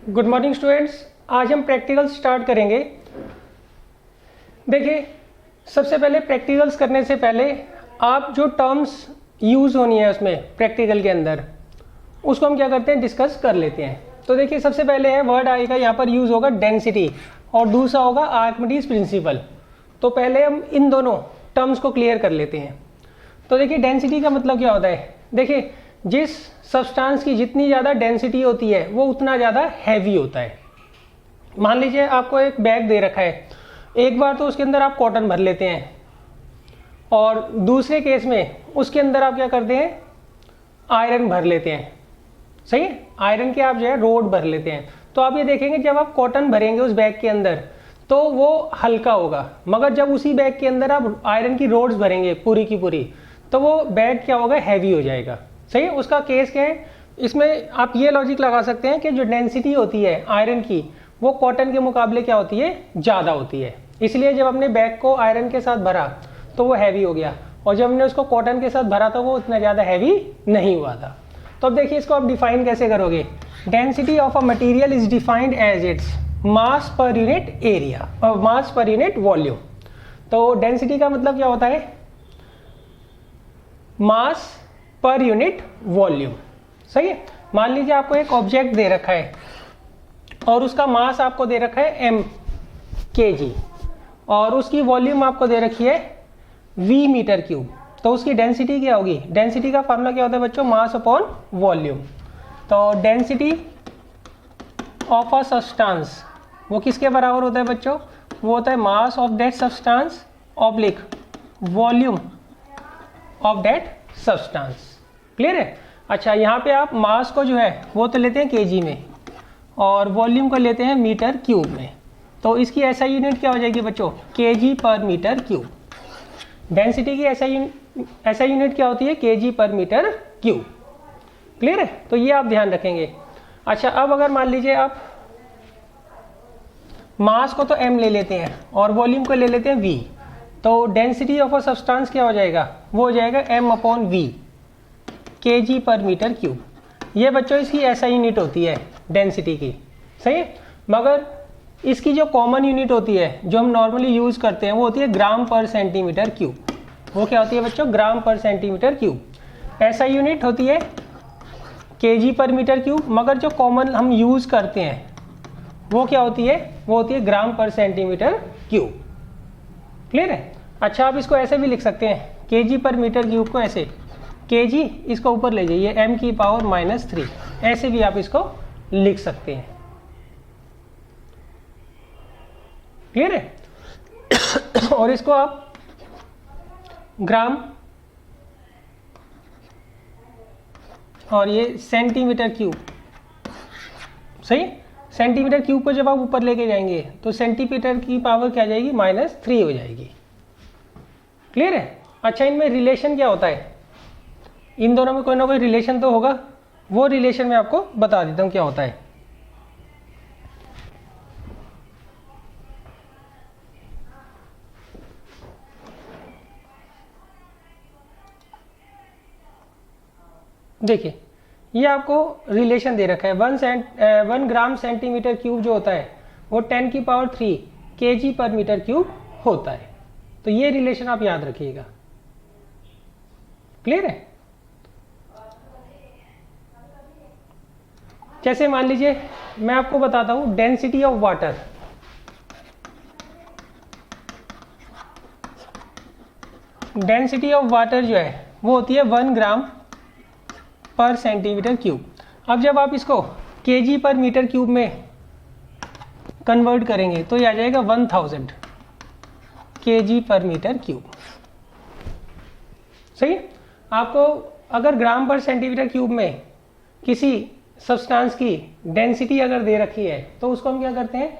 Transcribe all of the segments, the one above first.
Good morning students. आज हम practical start करेंगे। देखिए, सबसे पहले प्रैक्टिकल्स करने से पहले आप जो टर्म्स यूज़ होनी है उसमें प्रैक्टिकल के अंदर, उसको हम क्या करते हैं, डिस्कस कर लेते हैं। तो देखिए, सबसे पहले है वर्ड आएगा यहाँ पर यूज़ होगा डेंसिटी और दूसरा होगा आर्किमिडीज प्रिंसिपल। तो पहले हम इन दोनों टर्म्स को क्लियर कर लेते हैं। तो देखिए, डेंसिटी का मतलब क्या होता है। देखिए, जिस सब्सटेंस की जितनी ज़्यादा डेंसिटी होती है वो उतना ज़्यादा हैवी होता है। मान लीजिए आपको एक बैग दे रखा है, एक बार तो उसके अंदर आप कॉटन भर लेते हैं और दूसरे केस में उसके अंदर आप क्या करते हैं, आयरन भर लेते हैं। सही है, आयरन के आप जो है रोड भर लेते हैं। तो आप ये देखेंगे जब आप कॉटन भरेंगे उस बैग के अंदर तो वो हल्का होगा, मगर जब उसी बैग के अंदर आप आयरन की रोड्स भरेंगे पूरी की पूरी तो वो बैग क्या होगा, हैवी हो जाएगा। सही है, उसका केस क्या है, इसमें आप ये लॉजिक लगा सकते हैं कि जो डेंसिटी होती है आयरन की वो कॉटन के मुकाबले क्या होती है, ज़्यादा होती है। इसलिए जब हमने बैग को आयरन के साथ भरा तो वो हैवी हो गया, और जब हमने उसको कॉटन के साथ भरा तो वो उतना ज़्यादा हैवी नहीं हुआ था। तो अब देखिए, इसको आप डिफाइन कैसे करोगे। Density of a material is defined as its mass per unit area और मास पर यूनिट वॉल्यूम। तो डेंसिटी का मतलब क्या होता है, मास पर यूनिट वॉल्यूम। सही है, मान लीजिए आपको एक ऑब्जेक्ट दे रखा है और उसका मास आपको दे रखा है m kg और उसकी वॉल्यूम आपको दे रखी है v मीटर क्यूब। तो उसकी डेंसिटी क्या होगी, डेंसिटी का फार्मूला क्या होता है बच्चों, मास अपॉन वॉल्यूम। तो डेंसिटी ऑफ अ सब्सटेंस वो किसके बराबर होता है बच्चों, वो होता है mass of that substance oblique volume of that substance. Clear है। अच्छा, यहाँ पे आप मास को जो है वो तो लेते हैं केजी में और वॉल्यूम को लेते हैं मीटर क्यूब में। तो इसकी एसआई यूनिट क्या हो जाएगी बच्चों, केजी पर मीटर क्यूब। डेंसिटी की एसआई यूनिट क्या होती है, केजी पर मीटर क्यूब। क्लियर है, तो ये आप ध्यान रखेंगे। अच्छा, अब अगर मान लीजिए आप मास को तो m ले लेते हैं और वॉल्यूम को ले लेते हैं v, तो डेंसिटी ऑफ अ सब्सटेंस क्या हो जाएगा, वो हो जाएगा m अपॉन वी kg पर मीटर क्यूब। ये बच्चों इसकी एसआई यूनिट होती है डेंसिटी की। सही है, मगर इसकी जो कॉमन यूनिट होती है जो हम नॉर्मली यूज़ करते हैं वो होती है ग्राम पर सेंटीमीटर क्यूब। वो क्या होती है बच्चों, ग्राम पर सेंटीमीटर क्यूब। एसआई यूनिट होती है kg पर मीटर क्यूब, मगर जो कॉमन हम यूज़ करते हैं वो क्या होती है, वो होती है ग्राम पर सेंटीमीटर क्यूब। क्लियर है। अच्छा, आप इसको ऐसे भी लिख सकते हैं, kg पर मीटर क्यूब को ऐसे, kg इसको ऊपर ले जाइए m की पावर -3, ऐसे भी आप इसको लिख सकते हैं। क्लियर है। और इसको आप ग्राम और ये सेंटीमीटर क्यूब। सही, सेंटीमीटर क्यूब को जब आप ऊपर लेके जाएंगे तो सेंटीमीटर की पावर क्या आ जाएगी, -3 हो जाएगी। क्लियर है। अच्छा, इनमें रिलेशन क्या होता है, इन दोनों में कोई ना कोई रिलेशन तो होगा, वो रिलेशन मैं आपको बता देता हूं क्या होता है। देखिए, ये आपको रिलेशन दे रखा है, 1 ग्राम सेंटीमीटर क्यूब जो होता है वो 10 की पावर 3 kg पर मीटर क्यूब होता है। तो ये रिलेशन आप याद रखिएगा। क्लियर है। जैसे मान लीजिए मैं आपको बताता हूं density of water. Density of water जो है वो होती है 1 ग्राम पर सेंटीमीटर क्यूब। अब जब आप इसको kg पर मीटर क्यूब में कन्वर्ट करेंगे तो ये आ जाएगा 1000 kg पर मीटर क्यूब। सही, आपको अगर ग्राम पर सेंटीमीटर क्यूब में किसी सब्सटेंस की डेंसिटी अगर दे रखी है तो उसको हम क्या करते हैं,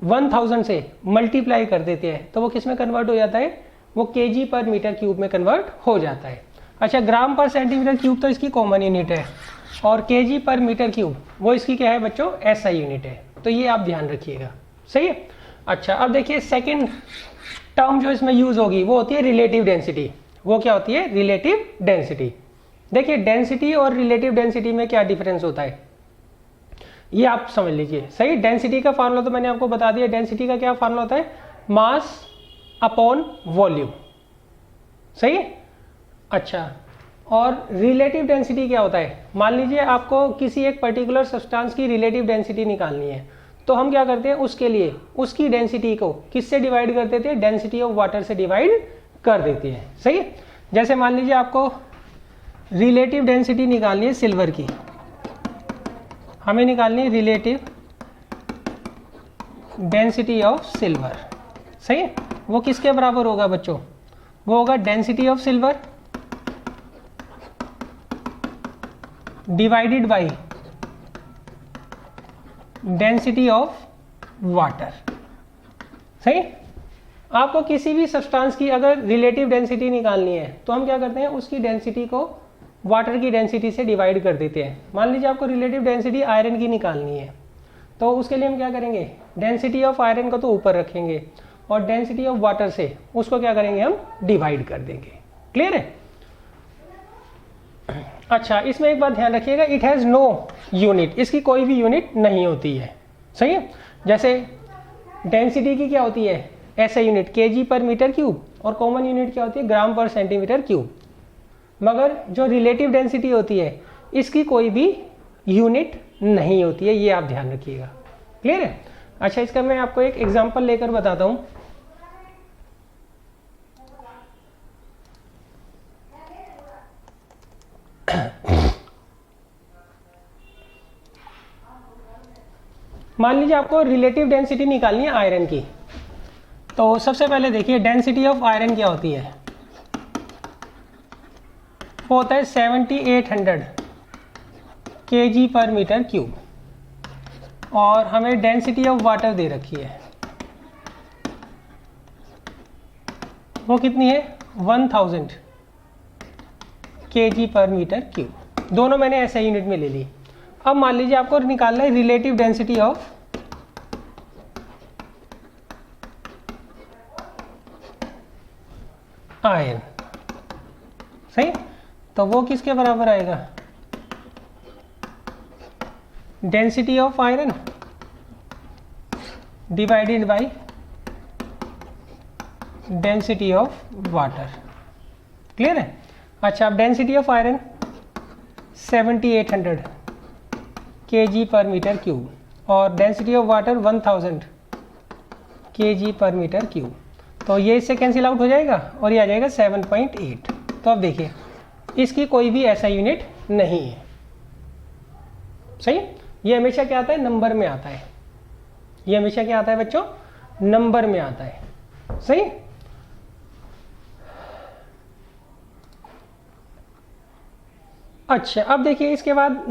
1000 से मल्टीप्लाई कर देते हैं तो वो किस में कन्वर्ट हो जाता है, वो kg पर मीटर क्यूब में कन्वर्ट हो जाता है। अच्छा, ग्राम पर सेंटीमीटर क्यूब तो इसकी कॉमन यूनिट है और kg पर मीटर क्यूब वो इसकी क्या है बच्चों, एसआई यूनिट है। तो ये आप ध्यान रखिएगा। सही है। अच्छा, अब देखिए सेकंड टर्म जो इसमें यूज होगी वो होती है रिलेटिव डेंसिटी। वो क्या होती है, रिलेटिव डेंसिटी। देखिए, डेंसिटी और रिलेटिव डेंसिटी में क्या डिफरेंस होता है। ये आप समझ लीजिए। सही, डेंसिटी का फार्मूला तो मैंने आपको बता दिया। डेंसिटी का क्या फार्मूला होता है? Mass upon volume. सही। अच्छा, और रिलेटिव डेंसिटी क्या होता है? मान लीजिए आपको किसी एक पर्टिकुलर सब्सटेंस की रिलेटिव डेंसिटी निकालनी है, तो हम क्या करते हैं उसके लिए उसकी डेंसिटी को किससे डिवाइड कर देते हैं? डेंसिटी ऑफ वाटर से डिवाइड कर देते हैं। सही। जैसे मान लीजिए आपको रिलेटिव डेंसिटी निकालनी है सिल्वर की, हमें निकालनी है रिलेटिव डेंसिटी ऑफ सिल्वर। सही। वो किसके बराबर होगा बच्चों? वो होगा density of silver divided by density of water. सही। आपको किसी भी सब्सटेंस की अगर रिलेटिव डेंसिटी निकालनी है तो हम क्या करते हैं उसकी डेंसिटी को वाटर की डेंसिटी से डिवाइड कर देते हैं। मान लीजिए आपको रिलेटिव डेंसिटी आयरन की निकालनी है, तो उसके लिए हम क्या करेंगे? डेंसिटी ऑफ आयरन को तो ऊपर रखेंगे और डेंसिटी ऑफ वाटर से उसको क्या करेंगे? हम डिवाइड कर देंगे। क्लियर है? अच्छा, इसमें एक बात ध्यान रखिएगा, इट हैज़ नो यूनिट, इसकी कोई भी यूनिट नहीं होती है। सही है। जैसे डेंसिटी की क्या होती है? ऐसा यूनिट केजी पर मीटर क्यूब, और कॉमन यूनिट क्या होती है? ग्राम पर सेंटीमीटर क्यूब। मगर जो रिलेटिव डेंसिटी होती है इसकी कोई भी यूनिट नहीं होती है, ये आप ध्यान रखिएगा। क्लियर है? अच्छा, इसका मैं आपको एक एग्जांपल लेकर बताता हूँ। मान लीजिए आपको रिलेटिव डेंसिटी निकालनी है आयरन की, तो सबसे पहले देखिए डेंसिटी ऑफ आयरन क्या होती है? वो होता है 7800 kg पर मीटर क्यूब, और हमें डेंसिटी ऑफ वाटर दे रखी है, वो कितनी है? 1000 kg पर मीटर क्यूब। दोनों मैंने ऐसा यूनिट में ले ली। अब मान लीजिए आपको निकालना है रिलेटिव डेंसिटी ऑफ आयरन। सही। तो वो किसके बराबर आएगा? Density of iron divided by density of water. Clear है? अच्छा, अब डेंसिटी ऑफ आयरन 7800 kg पर मीटर क्यूब और डेंसिटी ऑफ वाटर 1000 kg पर मीटर क्यूब, तो ये इससे कैंसिल आउट हो जाएगा और ये आ जाएगा 7.8। तो अब देखिए इसकी कोई भी ऐसा यूनिट नहीं है। सही। ये हमेशा क्या आता है? नंबर में आता है। ये हमेशा क्या आता है बच्चों? नंबर में आता है। सही। अच्छा, अब देखिए इसके बाद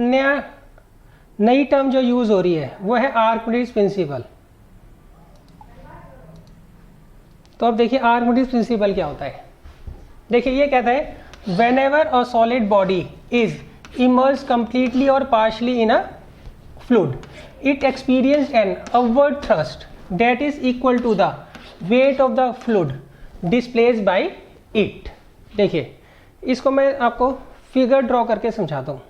नई टर्म जो यूज हो रही है वो है आर्किमिडीज प्रिंसिपल। तो अब देखिए आर्किमिडीज प्रिंसिपल क्या होता है? देखिए ये कहता है whenever a solid body is immersed completely or partially in a fluid, it experienced an upward thrust that is equal to the weight of the fluid displaced by it। देखिए इसको मैं आपको फिगर ड्रॉ करके समझाता हूँ।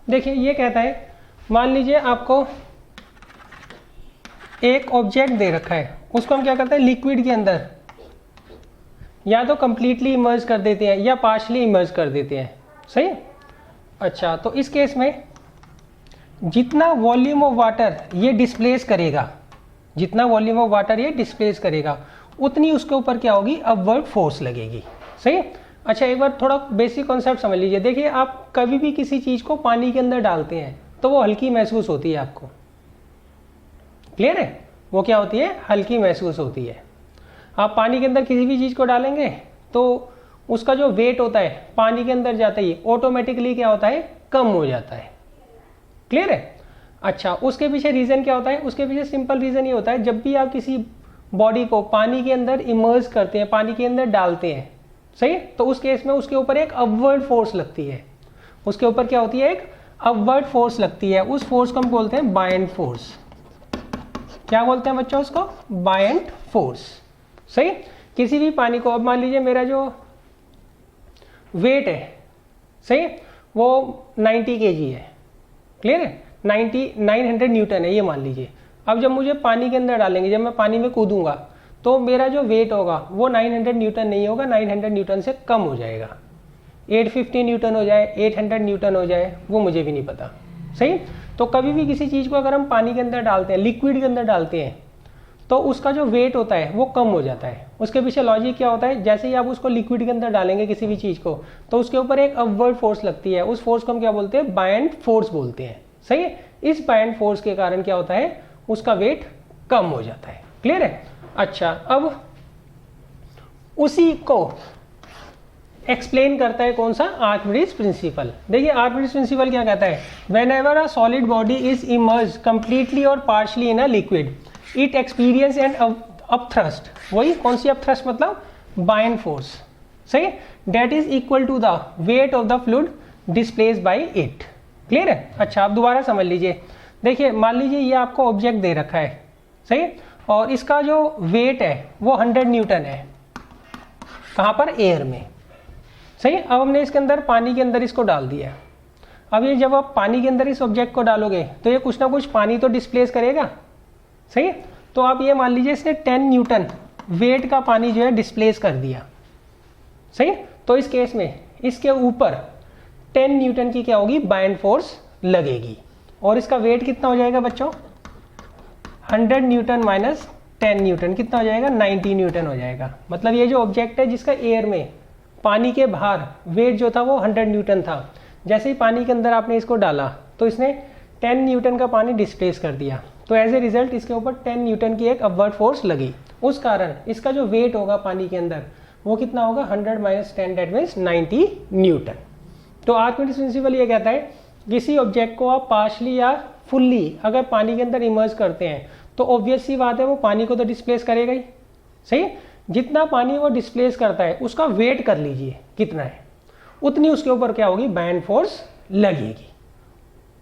देखिए ये कहता है, मान लीजिए आपको एक ऑब्जेक्ट दे रखा है, उसको हम क्या करते हैं? लिक्विड के अंदर या तो कंप्लीटली इमर्ज कर देते हैं या पार्शली इमर्ज कर देते हैं। सही। अच्छा, तो इस केस में जितना वॉल्यूम ऑफ वाटर ये डिस्प्लेस करेगा, जितना वॉल्यूम ऑफ वाटर ये डिस्प्लेस करेगा, उतनी उसके ऊपर क्या होगी? अपवर्ड फोर्स लगेगी। सही। अच्छा, एक बार थोड़ा बेसिक कॉन्सेप्ट समझ लीजिए। देखिए आप कभी भी किसी चीज़ को पानी के अंदर डालते हैं तो वो हल्की महसूस होती है आपको। क्लियर है? वो क्या होती है? हल्की महसूस होती है। आप पानी के अंदर किसी भी चीज़ को डालेंगे तो उसका जो वेट होता है पानी के अंदर जाता ही ऑटोमेटिकली क्या होता है? कम हो जाता है। क्लियर है? अच्छा, उसके पीछे रीज़न क्या होता है? उसके पीछे सिंपल रीज़न ये होता है, जब भी आप किसी बॉडी को पानी के अंदर इमर्ज करते हैं, पानी के अंदर डालते हैं, सही, तो उस केस में उसके ऊपर एक अपवर्ड फोर्स लगती है। उसके ऊपर क्या होती है? एक अपवर्ड फोर्स लगती है। उस फोर्स को हम बोलते हैं बायंट फोर्स। क्या बोलते हैं बच्चों उसको? Buoyant force. सही। किसी भी पानी को, अब मान लीजिए मेरा जो वेट है, सही, वो 90 kg है, क्लियर है, 900 न्यूटन है ये मान लीजिए। अब जब मुझे पानी के अंदर डालेंगे, जब मैं पानी में कूदूंगा तो मेरा जो वेट होगा वो 900 न्यूटन नहीं होगा, 900 न्यूटन से कम हो जाएगा, 850 न्यूटन हो जाए, 800 न्यूटन हो जाए, वो मुझे भी नहीं पता, सही। तो कभी भी किसी चीज़ को अगर हम पानी के अंदर डालते हैं, लिक्विड के अंदर डालते हैं, तो उसका जो वेट होता है वो कम हो जाता है। उसके पीछे लॉजिक क्या होता है, जैसे ही आप उसको लिक्विड के अंदर डालेंगे किसी भी चीज़ को, तो उसके ऊपर एक अपवर्ड फोर्स लगती है, उस फोर्स को हम क्या बोलते हैं, बायंड फोर्स बोलते हैं, सही है। इस बायंड फोर्स के कारण क्या होता है, उसका वेट कम हो जाता है, क्लियर है। अच्छा, अब उसी को एक्सप्लेन करता है कौन सा, आर्किमिडीज प्रिंसिपल। देखिए आर्किमिडीज प्रिंसिपल क्या कहता है, whenever a solid body is immerse completely और partially in a liquid it experience and upthrust, वही कौन सी अपथ्रस्ट, मतलब बायंड फोर्स, सही, that is equal to the weight of the fluid displaced by it, clear है। अच्छा, आप दोबारा समझ लीजिए, देखिए मान लीजिए ये आपको ऑब्जेक्ट दे रखा है, सही, और इसका जो वेट है वो 100 न्यूटन है, कहाँ पर, एयर में, सही। अब हमने इसके अंदर पानी के अंदर इसको डाल दिया। अब ये जब आप पानी के अंदर इस ऑब्जेक्ट को डालोगे तो ये कुछ ना कुछ पानी तो डिस्प्लेस करेगा, सही। तो आप ये मान लीजिए इसने 10 न्यूटन वेट का पानी जो है डिस्प्लेस कर दिया, सही। तो इस केस में इसके ऊपर 10 न्यूटन की क्या होगी, बायंड फोर्स लगेगी, और इसका वेट कितना हो जाएगा बच्चों, 100 न्यूटन माइनस 10 न्यूटन कितना हो जाएगा, 90 न्यूटन हो जाएगा। मतलब ये जो ऑब्जेक्ट है जिसका एयर में, पानी के बाहर वेट जो था वो 100 न्यूटन था, जैसे ही पानी के अंदर आपने इसको डाला तो इसने 10 न्यूटन का पानी डिस्प्लेस कर दिया, तो एज ए रिजल्ट इसके ऊपर 10 न्यूटन की एक अपवर्ड फोर्स लगी, उस कारण इसका जो वेट होगा पानी के अंदर वो कितना होगा, 100 माइनस 10 डेट मीन्स 90 न्यूटन। तो आर्किमिडीज प्रिंसिपल ये कहता है किसी ऑब्जेक्ट को आप पार्शली या फुल्ली अगर पानी के अंदर इमर्ज करते हैं तो ऑब्वियस सी बात है वो पानी को तो डिस्प्लेस करेगा ही, सही। जितना पानी वो डिस्प्लेस करता है उसका वेट कर लीजिए कितना है, उतनी उसके ऊपर क्या होगी, बायंड फोर्स लगेगी,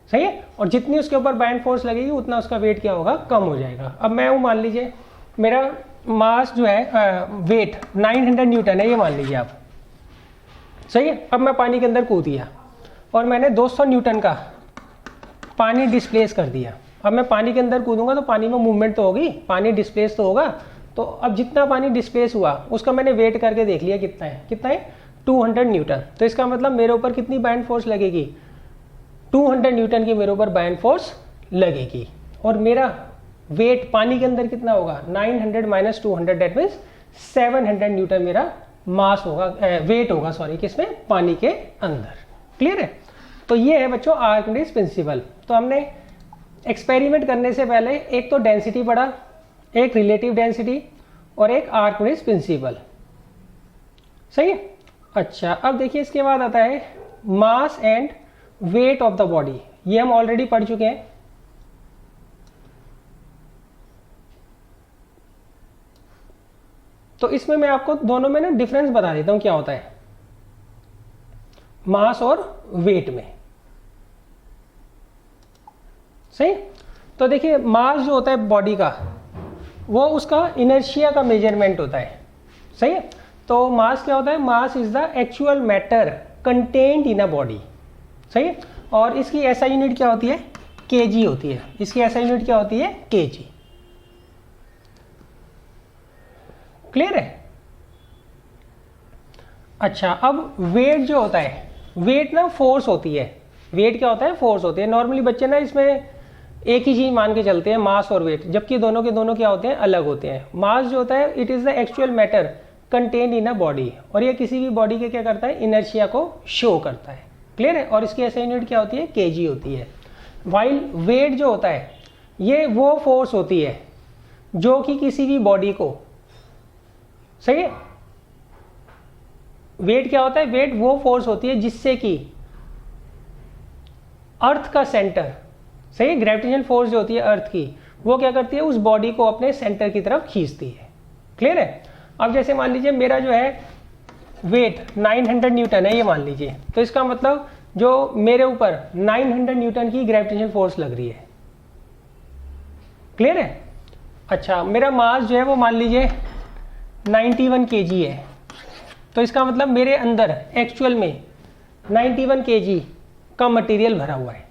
सही है। और जितनी उसके ऊपर बायंड फोर्स लगेगी उतना उसका वेट क्या होगा, कम हो जाएगा। अब मैं वो मान लीजिए मेरा मास जो है वेट 900 न्यूटन है, ये मान लीजिए आप, सही है। अब मैं पानी के अंदर कूद दिया और मैंने 200 न्यूटन का पानी डिस्प्लेस कर दिया। अब मैं पानी के अंदर कूदूंगा तो पानी में मूवमेंट तो होगी, पानी डिस्प्लेस तो होगा, तो अब जितना पानी डिस्प्लेस हुआ उसका मैंने वेट करके देख लिया कितना है, कितना है, 200 न्यूटन। तो इसका मतलब मेरे ऊपर कितनी बायंड फोर्स लगेगी, 200 न्यूटन की मेरे ऊपर बायंड फोर्स लगेगी, और मेरा वेट पानी के अंदर कितना होगा, 900 माइनस 200 डेट मीन्स 700 न्यूटन मेरा मास होगा, वेट होगा, सॉरी, किसमें, पानी के अंदर, क्लियर है। तो ये है बच्चों आर्किमिडीज प्रिंसिपल। तो हमने एक्सपेरिमेंट करने से पहले एक तो डेंसिटी पढ़ा, एक रिलेटिव डेंसिटी और एक आर्किमिडीज प्रिंसिपल, सही है। अच्छा, अब देखिए इसके बाद आता है mass and wait of the body, ये हम ऑलरेडी पढ़ चुके हैं। तो इसमें मैं आपको दोनों में ना डिफरेंस बता देता हूं क्या होता है मास और वेट में, सही। तो देखिए मास जो होता है बॉडी का वो उसका इनर्शिया का मेजरमेंट होता है, सही है। तो मास क्या होता है, mass is the actual matter contained in a body, सही है। और इसकी एसआई यूनिट क्या होती है, केजी होती है, इसकी एसआई यूनिट क्या होती है, केजी, क्लियर है। अच्छा, अब वेट जो होता है, वेट ना फोर्स होती है, वेट क्या होता है, फोर्स होती है। नॉर्मली बच्चे ना इसमें एक ही चीज मान के चलते हैं मास और वेट, जबकि दोनों के दोनों क्या होते हैं, अलग होते हैं। मास जो होता है it is the actual matter contained in a body, और ये किसी भी बॉडी के क्या करता है, इनर्शिया को शो करता है, क्लियर है। और इसकी एसआई यूनिट क्या होती है, केजी होती है। वाइल वेट जो होता है ये वो फोर्स होती है जो कि किसी भी बॉडी को, सही है, वेट क्या होता है, वेट वो फोर्स होती है जिससे कि अर्थ का सेंटर, सही, ग्रेविटेशनल फोर्स जो होती है अर्थ की, वो क्या करती है, उस बॉडी को अपने सेंटर की तरफ खींचती है, क्लियर है। अब जैसे मान लीजिए मेरा जो है वेट 900 न्यूटन है, ये मान लीजिए, तो इसका मतलब जो मेरे ऊपर 900 न्यूटन की ग्रेविटेशनल फोर्स लग रही है, क्लियर है। अच्छा, मेरा मास जो है वो मान लीजिए 91 kg है, तो इसका मतलब मेरे अंदर एक्चुअल में 91 kg का मटेरियल भरा हुआ है।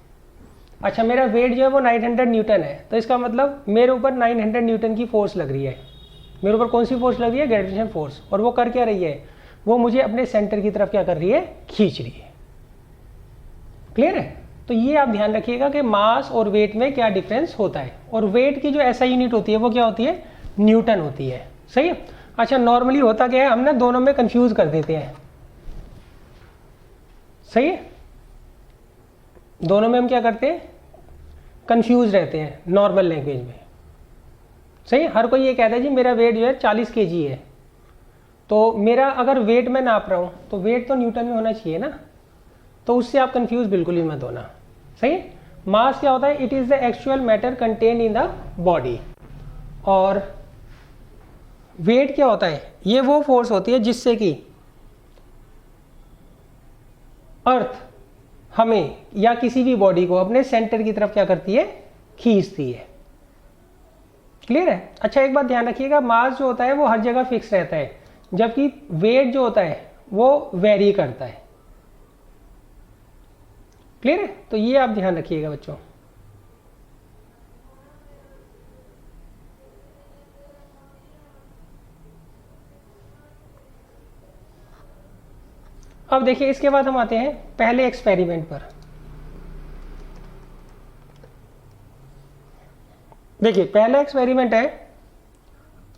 अच्छा, मेरा वेट जो है वो 900 न्यूटन है, तो इसका मतलब मेरे ऊपर 900 न्यूटन की फोर्स लग रही है। मेरे ऊपर कौन सी फोर्स लग रही है? Gravitation force. और वो कर क्या रही है? वो मुझे अपने सेंटर की तरफ क्या कर रही है? खींच रही है। क्लियर है? तो ये आप ध्यान रखिएगा कि मास और वेट में क्या डिफरेंस होता है। और वेट की जो ऐसा यूनिट होती है वो क्या होती है? न्यूटन होती है। सही है। अच्छा, नॉर्मली होता क्या है, हम ना दोनों में कंफ्यूज कर देते हैं। सही है, दोनों में हम क्या करते हैं? कंफ्यूज रहते हैं नॉर्मल लैंग्वेज में। सही है। हर कोई ये कहता है जी मेरा वेट जो है 40 kg है, तो मेरा अगर वेट में नाप रहा हूं तो वेट तो न्यूटन में होना चाहिए ना, तो उससे आप कंफ्यूज बिल्कुल ही मत होना। सही है। मास क्या होता है? It is the actual matter contain in the body. और वेट क्या होता है? ये वो फोर्स होती है जिससे कि अर्थ हमें या किसी भी बॉडी को अपने सेंटर की तरफ क्या करती है? खींचती है। क्लियर है? अच्छा, एक बात ध्यान रखिएगा, मास जो होता है वो हर जगह फिक्स रहता है, जबकि वेट जो होता है वो वेरी करता है। क्लियर है? तो ये आप ध्यान रखिएगा बच्चों। अब देखिए, इसके बाद हम आते हैं पहले एक्सपेरिमेंट पर। देखिए, पहला एक्सपेरिमेंट है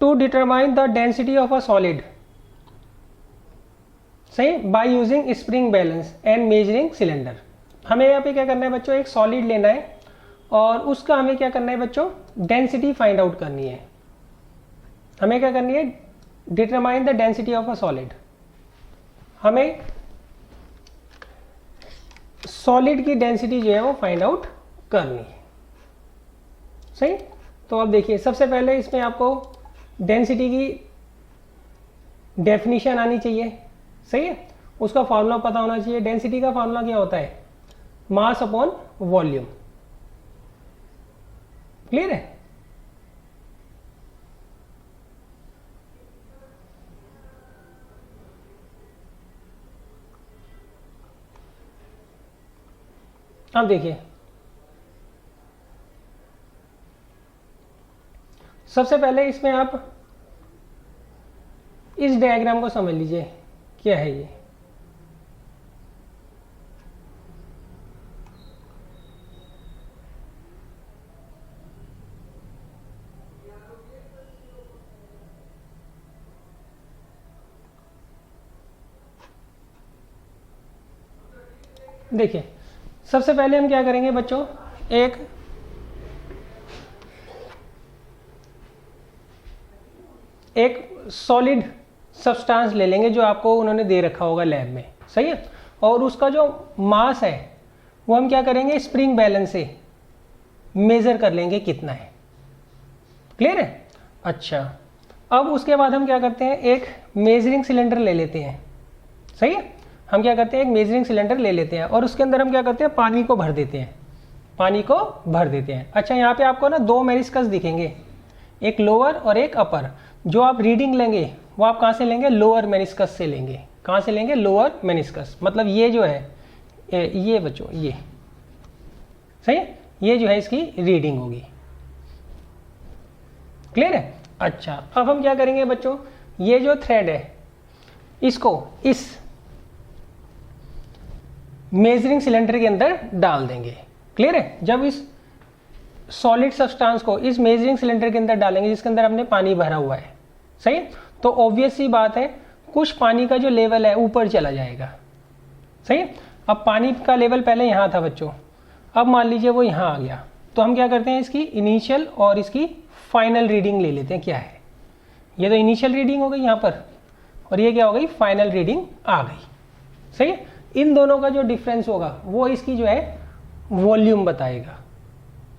to determine the density of a solid, सही, by using spring balance and measuring cylinder. हमें यहाँ पे क्या करना है बच्चों? एक सॉलिड लेना है और उसका हमें क्या करना है बच्चों? डेंसिटी फाइंड आउट करनी है। हमें क्या करनी है? Determine the density of a solid. हमें सॉलिड की डेंसिटी जो है वो फाइंड आउट करनी है। सही। तो अब देखिए, सबसे पहले इसमें आपको डेंसिटी की डेफिनेशन आनी चाहिए। सही है। उसका फॉर्मूला पता होना चाहिए। डेंसिटी का फॉर्मूला क्या होता है? Mass upon volume. क्लियर है? अब देखिए, सबसे पहले इसमें आप इस डायग्राम को समझ लीजिए, क्या है ये? देखिए, सबसे पहले हम क्या करेंगे बच्चों? एक सॉलिड सब्सटेंस ले लेंगे जो आपको उन्होंने दे रखा होगा लैब में। सही है। और उसका जो मास है वो हम क्या करेंगे? स्प्रिंग बैलेंस से मेजर कर लेंगे कितना है। क्लियर है? अच्छा, अब उसके बाद हम क्या करते हैं? एक मेजरिंग सिलेंडर ले लेते हैं। सही है। हम क्या करते हैं? एक मेजरिंग सिलेंडर ले लेते हैं और उसके अंदर हम क्या करते हैं? पानी को भर देते हैं। पानी को भर देते हैं। अच्छा, यहाँ पे आपको ना दो मेनिस्कस दिखेंगे, एक लोअर और एक अपर। जो आप रीडिंग लेंगे वो आप कहाँ से लेंगे? लोअर मेनिस्कस से लेंगे। कहाँ से लेंगे? Lower meniscus. मतलब ये जो है, ये बच्चों, ये सही है, ये जो है इसकी रीडिंग होगी। क्लियर है? अच्छा, अब हम क्या करेंगे बच्चों? ये जो थ्रेड है इसको इस मेजरिंग सिलेंडर के अंदर डाल देंगे। क्लियर है? जब इस सॉलिड सब्सटेंस को इस मेजरिंग सिलेंडर के अंदर डालेंगे जिसके अंदर हमने पानी भरा हुआ है, सही, तो ऑब्वियस सी बात है कुछ पानी का जो लेवल है ऊपर चला जाएगा। सही। अब पानी का लेवल पहले यहाँ था बच्चों, अब मान लीजिए वो यहाँ आ गया, तो हम क्या करते हैं? इसकी इनिशियल और इसकी फाइनल रीडिंग ले लेते हैं। क्या है? ये तो इनिशियल रीडिंग हो गई यहाँ पर, और ये क्या हो गई? फाइनल रीडिंग आ गई। सही है। इन दोनों का जो डिफरेंस होगा वो इसकी जो है वॉल्यूम बताएगा।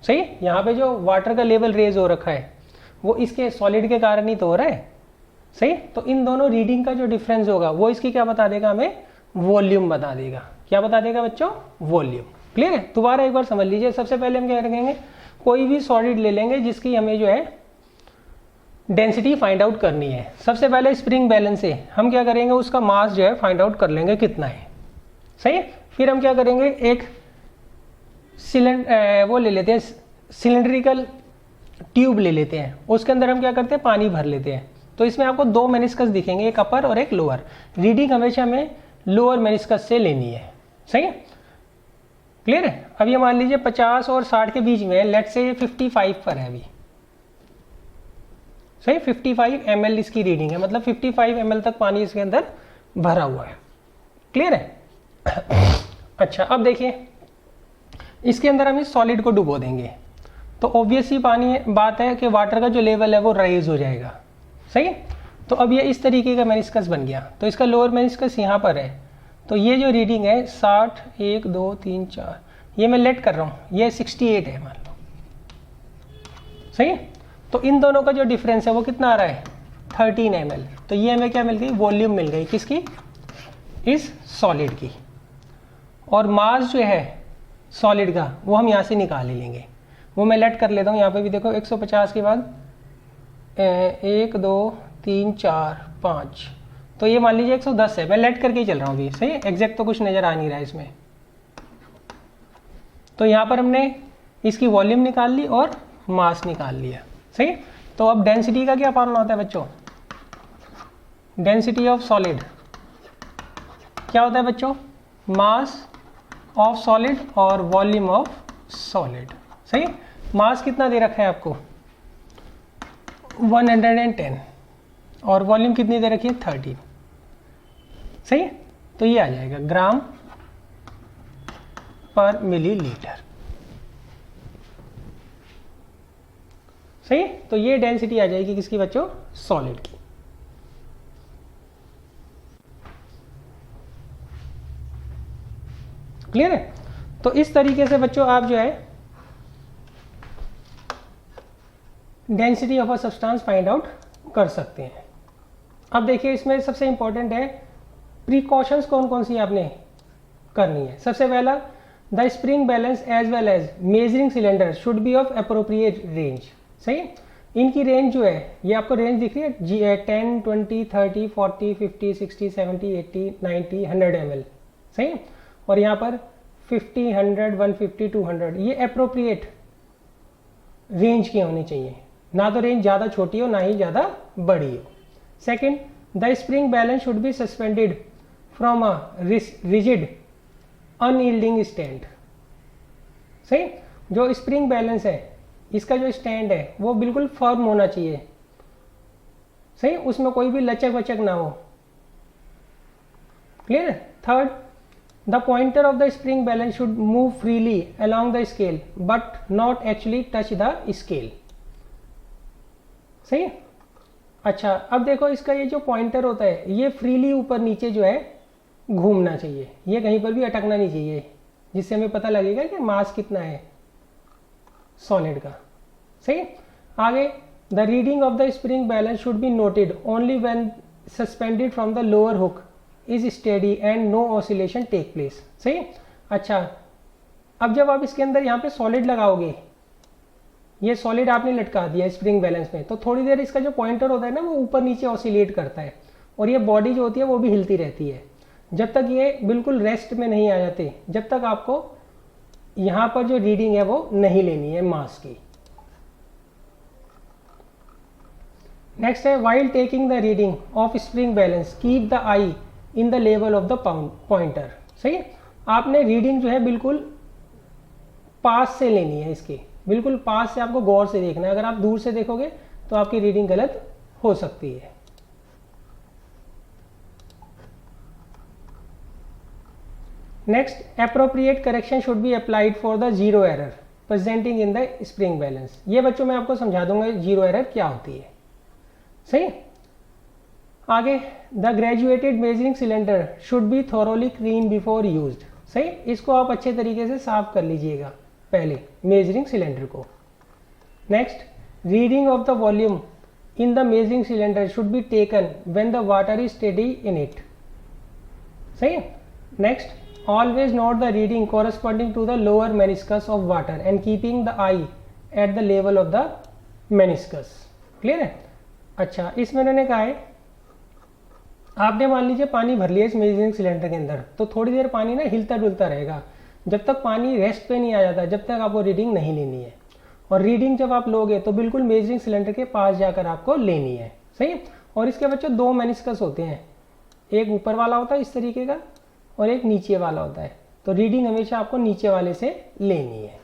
सही। यहाँ पे जो वाटर का लेवल रेज हो रखा है वो इसके सॉलिड के कारण ही तो हो रहा है। सही। तो इन दोनों रीडिंग का जो डिफरेंस होगा वो इसकी क्या बता देगा? हमें वॉल्यूम बता देगा। क्या बता देगा बच्चों? वॉल्यूम। क्लियर है? दोबारा एक बार समझ लीजिए। सबसे पहले हम क्या रखेंगे? कोई भी सॉलिड ले लेंगे जिसकी हमें जो है डेंसिटी फाइंड आउट करनी है। सबसे पहले स्प्रिंग बैलेंस से हम क्या करेंगे, उसका मास जो है फाइंड आउट कर लेंगे कितना है, सही है। फिर हम क्या करेंगे, एक वो ले लेते हैं, सिलेंड्रिकल ट्यूब ले लेते हैं, उसके अंदर हम क्या करते हैं, पानी भर लेते हैं। तो इसमें आपको दो मेनिस्कस दिखेंगे, एक अपर और एक लोअर। रीडिंग हमेशा हमें लोअर मेनिस्कस से लेनी है, सही है, क्लियर है। अब ये मान लीजिए 50 और 60 के बीच में, लेट से 55 पर है अभी, सही, 55 ml इसकी रीडिंग है, मतलब 55 ml तक पानी इसके अंदर भरा हुआ है, क्लियर है। अच्छा, अब देखिए इसके अंदर हम इस सॉलिड को डुबो देंगे, तो ऑब्वियस ही बात है कि वाटर का जो लेवल है वो राइज हो जाएगा, सही है। तो अब ये इस तरीके का मेनिस्कस बन गया, तो इसका लोअर मेनिस्कस यहाँ पर है, तो ये जो रीडिंग है 60, 1 2 3 4, ये मैं लेट कर रहा हूँ, ये 68 है मान लो, सही है। तो इन दोनों का जो डिफरेंस है वो कितना आ रहा है, 13 ml। तो ये हमें क्या मिल गई, वॉल्यूम मिल गई, किसकी, इस सॉलिड की। और मास जो है सॉलिड का वो हम यहाँ से निकाल ही लेंगे, वो मैं लेट कर लेता हूँ। यहाँ पे भी देखो 150 के बाद 1 2 3 4 5, तो ये मान लीजिए 110 है, मैं लेट करके ही चल रहा हूँ अभी, सही है, एग्जैक्ट तो कुछ नज़र आ नहीं रहा है इसमें। तो यहाँ पर हमने इसकी वॉल्यूम निकाल ली और मास निकाल लिया, सही। तो अब डेंसिटी का क्या फॉर्मूला होता है बच्चों, डेंसिटी ऑफ सॉलिड क्या होता है बच्चों, मास ऑफ सॉलिड और वॉल्यूम ऑफ सॉलिड, सही। मास कितना दे रखा है आपको, 110, और वॉल्यूम कितनी दे रखी है, 13, सही। तो ये आ जाएगा ग्राम पर मिलीलीटर, सही। तो ये डेंसिटी आ जाएगी किसकी बच्चों, सॉलिड की। क्लियर है। तो इस तरीके से बच्चों आप जो है density of a substance find out कर सकते हैं। अब देखिए इसमें सबसे इंपॉर्टेंट है प्रिकॉशंस कौन कौन सी आपने करनी है। सबसे पहला, the spring balance as well as measuring cylinder should be of appropriate range, सही। इनकी रेंज जो है ये आपको रेंज दिख रही है 10, 20, 30, 40, 50, 60, 70, 80, 90, 100 ml, सही। और यहाँ पर 50, 100, 150, 200, ये अप्रोप्रिएट रेंज की होनी चाहिए, ना तो रेंज ज़्यादा छोटी हो ना ही ज़्यादा बड़ी हो। Second, the spring balance should be suspended from a rigid unyielding stand, सही। जो स्प्रिंग बैलेंस है इसका जो स्टैंड है वो बिल्कुल फर्म होना चाहिए, सही, उसमें कोई भी लचक वचक ना हो, clear. Third, the pointer of the spring balance should move freely along the scale but not actually touch the scale, सही। अच्छा, अब देखो इसका ये जो पॉइंटर होता है ये फ्रीली ऊपर नीचे जो है घूमना चाहिए, ये कहीं पर भी अटकना नहीं चाहिए, जिससे हमें पता लगेगा कि मास कितना है सॉलिड का, सही। आगे, the reading of the spring balance should be noted only when suspended from the lower hook is steady and no oscillation take place, सही। अच्छा, अब जब आप इसके अंदर यहाँ पे सॉलिड लगाओगे, ये सॉलिड आपने लटका दिया स्प्रिंग बैलेंस में, तो थोड़ी देर इसका जो पॉइंटर होता है ना वो ऊपर नीचे ऑसिलेट करता है, और ये बॉडी जो होती है वो भी हिलती रहती है, जब तक ये बिल्कुल रेस्ट में नहीं आ जाते, जब तक आपको यहाँ पर जो रीडिंग है वो नहीं लेनी है मास की। नेक्स्ट है, while taking the reading of spring balance keep the I in the level of the pointer, सही। आपने रीडिंग जो है बिल्कुल पास से लेनी है, इसकी बिल्कुल पास से आपको गौर से देखना है, अगर आप दूर से देखोगे तो आपकी रीडिंग गलत हो सकती है। Next, appropriate correction should be applied for the zero error presenting in the spring balance। ये बच्चों मैं आपको समझा दूंगा जीरो एरर क्या होती है, सही। आगे, the graduated measuring cylinder should B thoroughly clean before used, सही। इसको आप अच्छे तरीके से साफ कर लीजिएगा पहले मेजरिंग सिलेंडर को। Next, reading of the volume in the measuring cylinder should be taken when the water is steady in it, सही। Next, always note the reading corresponding to the lower meniscus of water and keeping the eye at the level of the meniscus, clear है। अच्छा, इसमें इन्होंने कहा है आपने मान लीजिए पानी भर लिया इस मेजरिंग सिलेंडर के अंदर, तो थोड़ी देर पानी ना हिलता डुलता रहेगा। जब तक पानी रेस्ट पे नहीं आ जाता जब तक आपको रीडिंग नहीं लेनी है। और रीडिंग जब आप लोगे तो बिल्कुल मेजरिंग सिलेंडर के पास जाकर आपको लेनी है। सही है। और इसके बच्चों दो मेनिस्कस होते हैं, एक ऊपर वाला होता है इस तरीके का और एक नीचे वाला होता है। तो रीडिंग हमेशा आपको नीचे वाले से लेनी है।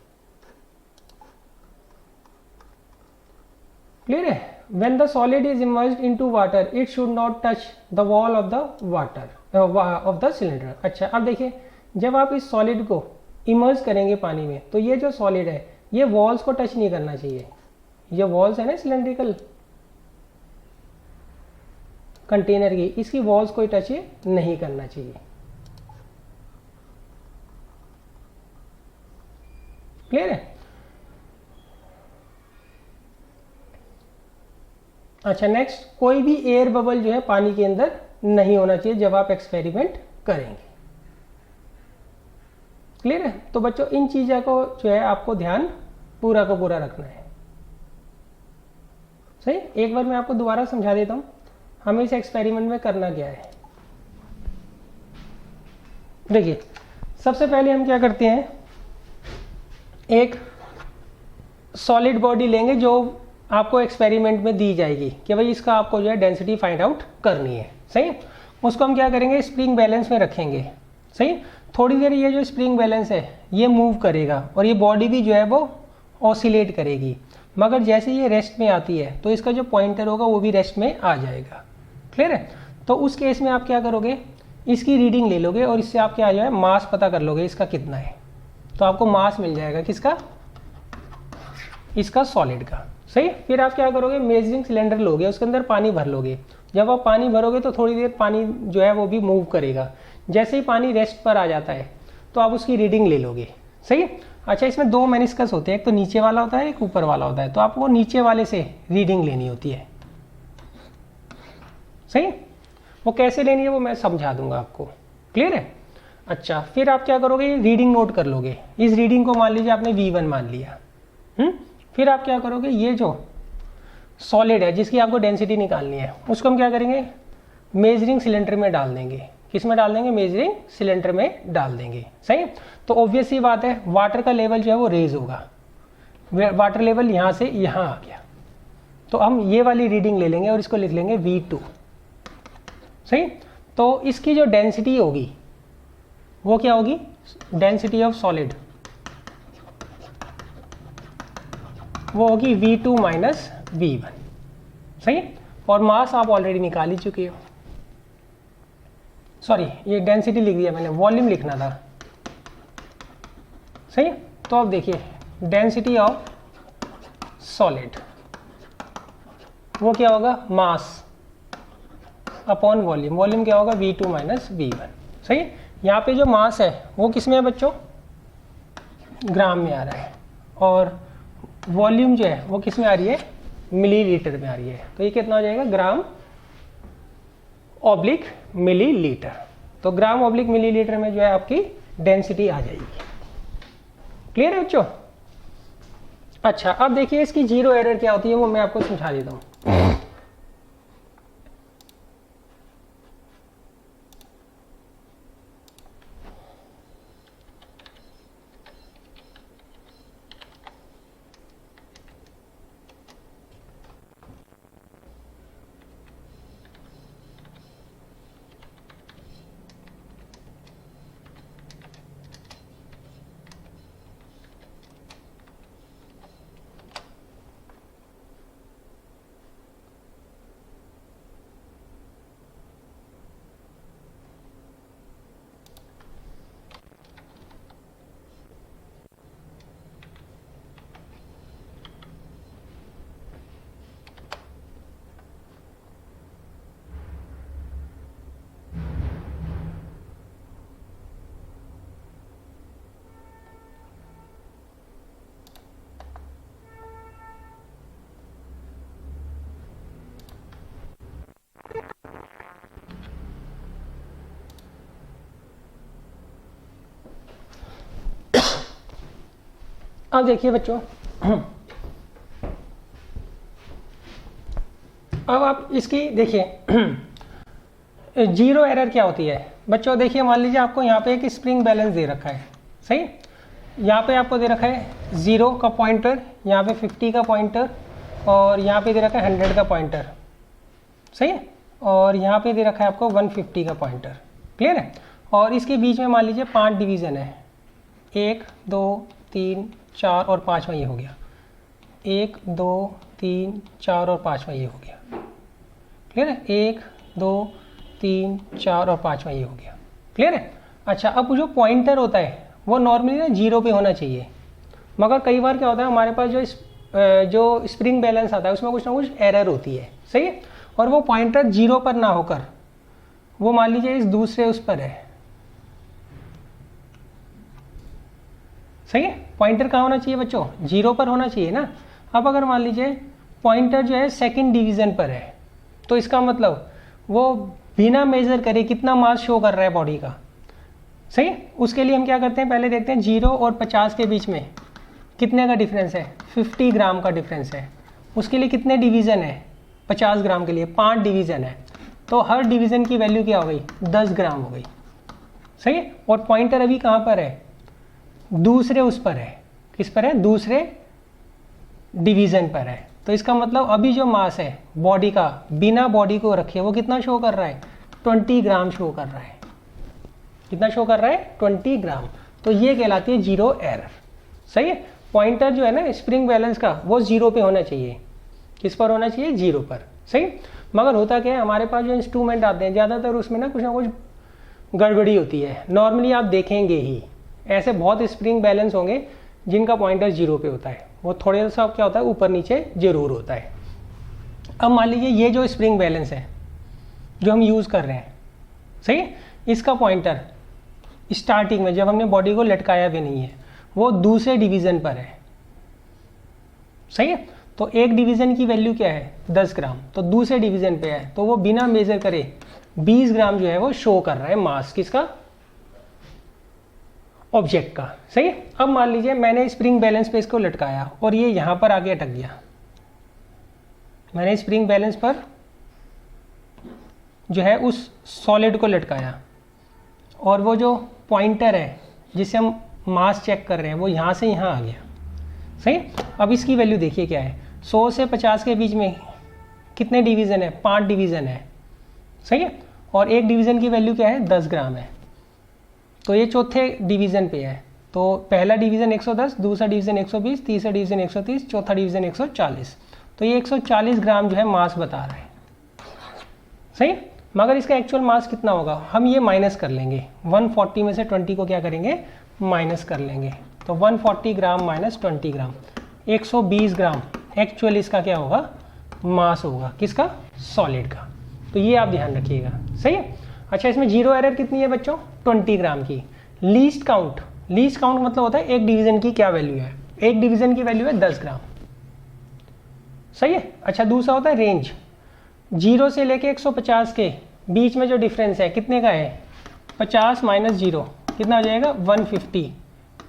क्लियर है। When the solid is immersed into water, it should not touch the wall of the water of the cylinder। अच्छा, अब देखिए जब आप इस सॉलिड को इमर्ज करेंगे पानी में तो ये जो सॉलिड है ये वॉल्स को टच नहीं करना चाहिए। ये वॉल्स है ना सिलेंड्रिकल कंटेनर की, इसकी वॉल्स को टच नहीं करना चाहिए। क्लियर है। अच्छा, नेक्स्ट, कोई भी एयर बबल जो है पानी के अंदर नहीं होना चाहिए जब आप एक्सपेरिमेंट करेंगे। क्लियर है। तो बच्चों इन चीज़ों को जो है आपको ध्यान पूरा का पूरा रखना है। सही। एक बार मैं आपको दोबारा समझा देता हूं हमें इस एक्सपेरिमेंट में करना क्या है। देखिए सबसे पहले हम क्या करते हैं, एक सॉलिड बॉडी लेंगे जो आपको एक्सपेरिमेंट में दी जाएगी कि भाई इसका आपको जो है डेंसिटी फाइंड आउट करनी है। सही। उसको हम क्या करेंगे, स्प्रिंग बैलेंस में रखेंगे। सही। थोड़ी देर ये जो स्प्रिंग बैलेंस है ये मूव करेगा और ये बॉडी भी जो है वो ऑसिलेट करेगी, मगर जैसे ये रेस्ट में आती है तो इसका जो पॉइंटर होगा वो भी रेस्ट में आ जाएगा। क्लियर है। तो उस केस में आप क्या करोगे, इसकी रीडिंग ले लोगे और इससे आप क्या जो है मास पता कर लोगे इसका कितना है। तो आपको मास मिल जाएगा किसका, इसका सॉलिड का। सही। फिर आप क्या करोगे, मेजरिंग सिलेंडर लोगे, उसके अंदर पानी भर लोगे। जब आप पानी भरोगे तो थोड़ी देर पानी जो है वो भी मूव करेगा। जैसे ही पानी रेस्ट पर आ जाता है तो आप उसकी रीडिंग ले लोगे। सही। अच्छा, इसमें दो मेनिस्कस होते हैं, एक तो नीचे वाला होता है एक ऊपर वाला होता है। तो आपको नीचे वाले से रीडिंग लेनी होती है। सही। वो कैसे लेनी है वो मैं समझा दूंगा आपको। क्लियर है। अच्छा, फिर आप क्या करोगे, रीडिंग नोट कर लोगे। इस रीडिंग को मान लीजिए आपने V1 मान लिया। फिर आप क्या करोगे, ये जो सॉलिड है जिसकी आपको डेंसिटी निकालनी है उसको हम क्या करेंगे, मेजरिंग सिलेंडर में डाल देंगे। किस में डाल देंगे, मेजरिंग सिलेंडर में डाल देंगे। सही। तो ऑब्वियस सी बात है वाटर का लेवल जो है वो रेज होगा। वाटर लेवल यहाँ से यहाँ आ गया तो हम ये वाली रीडिंग ले लेंगे और इसको लिख लेंगे V2। सही। तो इसकी जो डेंसिटी होगी वो क्या होगी, डेंसिटी ऑफ सॉलिड वो होगी V2 माइनस V1। सही। और मास आप ऑलरेडी निकाल ही चुके हो। सॉरी, ये डेंसिटी लिख दिया मैंने, वॉल्यूम लिखना था। सही। तो अब देखिए डेंसिटी ऑफ सॉलिड वो क्या होगा, मास अपॉन वॉल्यूम। वॉल्यूम क्या होगा, V2 माइनस V1। सही। यहाँ पे जो मास है वो किस में है बच्चों, ग्राम में आ रहा है, और वॉल्यूम जो है वो किस में आ रही है, मिलीलीटर में आ रही है। तो ये कितना हो जाएगा, ग्राम ऑब्लिक मिलीलीटर। तो ग्राम ऑब्लिक मिलीलीटर में जो है आपकी डेंसिटी आ जाएगी। क्लियर है बच्चों। अच्छा, अब देखिए इसकी जीरो एरर क्या होती है वो मैं आपको समझा देता हूँ। अब देखिए बच्चों अब आप इसकी देखिए जीरो एरर क्या होती है बच्चों। देखिए मान लीजिए आपको यहाँ पे एक स्प्रिंग बैलेंस दे रखा है, सही। यहाँ पे आपको दे रखा है 0 का पॉइंटर, यहाँ पे 50 का पॉइंटर, और यहाँ पे दे रखा है 100 का पॉइंटर, सही है। और यहाँ पे दे रखा है आपको 150 का पॉइंटर, क्लियर है। और इसके बीच में मान लीजिए 5 डिवीज़न है, 1 2 3 4 और 5वां ये हो गया, 1 2 3 4 और 5वां ये हो गया, क्लियर है। 1 2 3 4 और 5वां ये हो गया, क्लियर है। अच्छा, अब जो पॉइंटर होता है वो नॉर्मली ना 0 पे होना चाहिए, मगर कई बार क्या होता है हमारे पास जो स्प्रिंग बैलेंस आता है उसमें कुछ ना कुछ एरर होती है, सही है। और वो पॉइंटर 0 पर ना होकर वो मान लीजिए इस दूसरे उस पर है, सही है। पॉइंटर कहाँ होना चाहिए बच्चों? 0 पर होना चाहिए ना। अब अगर मान लीजिए पॉइंटर जो है सेकंड डिवीज़न पर है, तो इसका मतलब वो बिना मेजर करे कितना मास शो कर रहा है बॉडी का, सही है। उसके लिए हम क्या करते हैं, पहले देखते हैं 0 और 50 के बीच में कितने का डिफरेंस है, 50 ग्राम का डिफरेंस है। उसके लिए कितने डिवीज़न है, 50 ग्राम के लिए 5 डिवीज़न है, तो हर डिवीज़न की वैल्यू क्या हो गई, 10 ग्राम हो गई, सही है। और पॉइंटर अभी कहाँ पर है, दूसरे उस पर है, किस पर है, दूसरे डिवीज़न पर है। तो इसका मतलब अभी जो मास है बॉडी का बिना बॉडी को रखे वो कितना शो कर रहा है, 20 ग्राम शो कर रहा है। कितना शो कर रहा है, 20 ग्राम। तो ये कहलाती है जीरो एरर, सही है। पॉइंटर जो है ना स्प्रिंग बैलेंस का वो 0 पे होना चाहिए, किस पर होना चाहिए, 0 पर, सही। मगर होता क्या है हमारे पास जो इंस्ट्रूमेंट आते हैं ज़्यादातर उसमें ना कुछ गड़बड़ी होती है। नॉर्मली आप देखेंगे ही ऐसे बहुत स्प्रिंग बैलेंस होंगे जिनका पॉइंटर 0 पे होता है, वो थोड़े सा क्या होता है ऊपर नीचे जरूर होता है। अब मान लीजिए ये जो स्प्रिंग बैलेंस है जो हम यूज़ कर रहे हैं, सही है, इसका पॉइंटर स्टार्टिंग में जब हमने बॉडी को लटकाया भी नहीं है वो दूसरे डिवीज़न पर है, सही है। तो एक डिवीज़न की वैल्यू क्या है, 10 ग्राम, तो दूसरे डिवीज़न पे है, तो वो बिना मेजर करे 20 ग्राम जो है वो शो कर रहा है मास, किसका, ऑब्जेक्ट का, सही है। अब मान लीजिए मैंने स्प्रिंग बैलेंस पे इसको लटकाया और ये यहाँ पर आगे अटक गया। मैंने स्प्रिंग बैलेंस पर जो है उस सॉलिड को लटकाया और वो जो पॉइंटर है जिसे हम मास चेक कर रहे हैं वो यहाँ से यहाँ आ गया, सही। अब इसकी वैल्यू देखिए क्या है, 100 से 50 के बीच में कितने डिवीज़न है, 5 डिवीज़न है, सही है। और एक डिवीज़न की वैल्यू क्या है, 10 ग्राम है। तो ये चौथे डिवीज़न पे है, तो पहला डिवीज़न 110, दूसरा डिवीज़न 120, तीसरा डिवीज़न 130, चौथा डिवीज़न 140। तो ये 140 ग्राम जो है मास बता रहा है, सही। मगर इसका एक्चुअल मास कितना होगा, हम ये माइनस कर लेंगे, 140 में से 20 को क्या करेंगे, माइनस कर लेंगे। तो 140 ग्राम माइनस 20 ग्राम, 120 ग्राम एक्चुअल इसका क्या होगा, मास होगा, किसका, सॉलिड का। तो ये आप ध्यान रखिएगा, सही है। अच्छा, इसमें जीरो एरर कितनी है बच्चों, 20 ग्राम की। लीस्ट काउंट मतलब होता है एक डिवीज़न की क्या वैल्यू है, एक डिवीज़न की वैल्यू है 10 ग्राम, सही है। अच्छा, दूसरा होता है रेंज, 0 से लेके 150 के बीच में जो डिफरेंस है कितने का है, 50 माइनस 0 कितना हो जाएगा, 150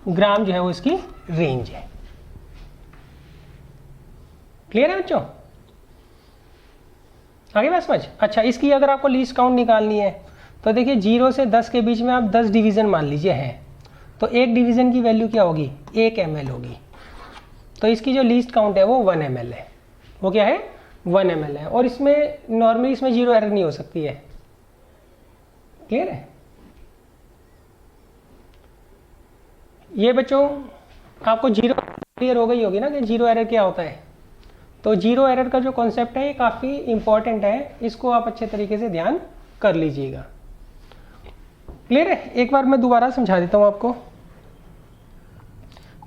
ग्राम जो है वो इसकी रेंज है। क्लियर है बच्चों, आगे बात समझ। अच्छा, इसकी अगर आपको लीस्ट काउंट निकालनी है तो देखिए 0 से 10 के बीच में आप 10 डिवीज़न मान लीजिए हैं, तो एक डिवीज़न की वैल्यू क्या होगी, 1 ml होगी। तो इसकी जो लीस्ट काउंट है वो 1 ml है, वो क्या है, 1 ml है। और इसमें नॉर्मली इसमें जीरो एरर नहीं हो सकती है, क्लियर है। ये बच्चों आपको जीरो क्लियर हो गई होगी ना कि जीरो एरर क्या होता है। तो जीरो एरर का जो कॉन्सेप्ट है ये काफ़ी इंपॉर्टेंट है, इसको आप अच्छे तरीके से ध्यान कर लीजिएगा, क्लियर है। एक बार मैं दोबारा समझा देता हूँ आपको,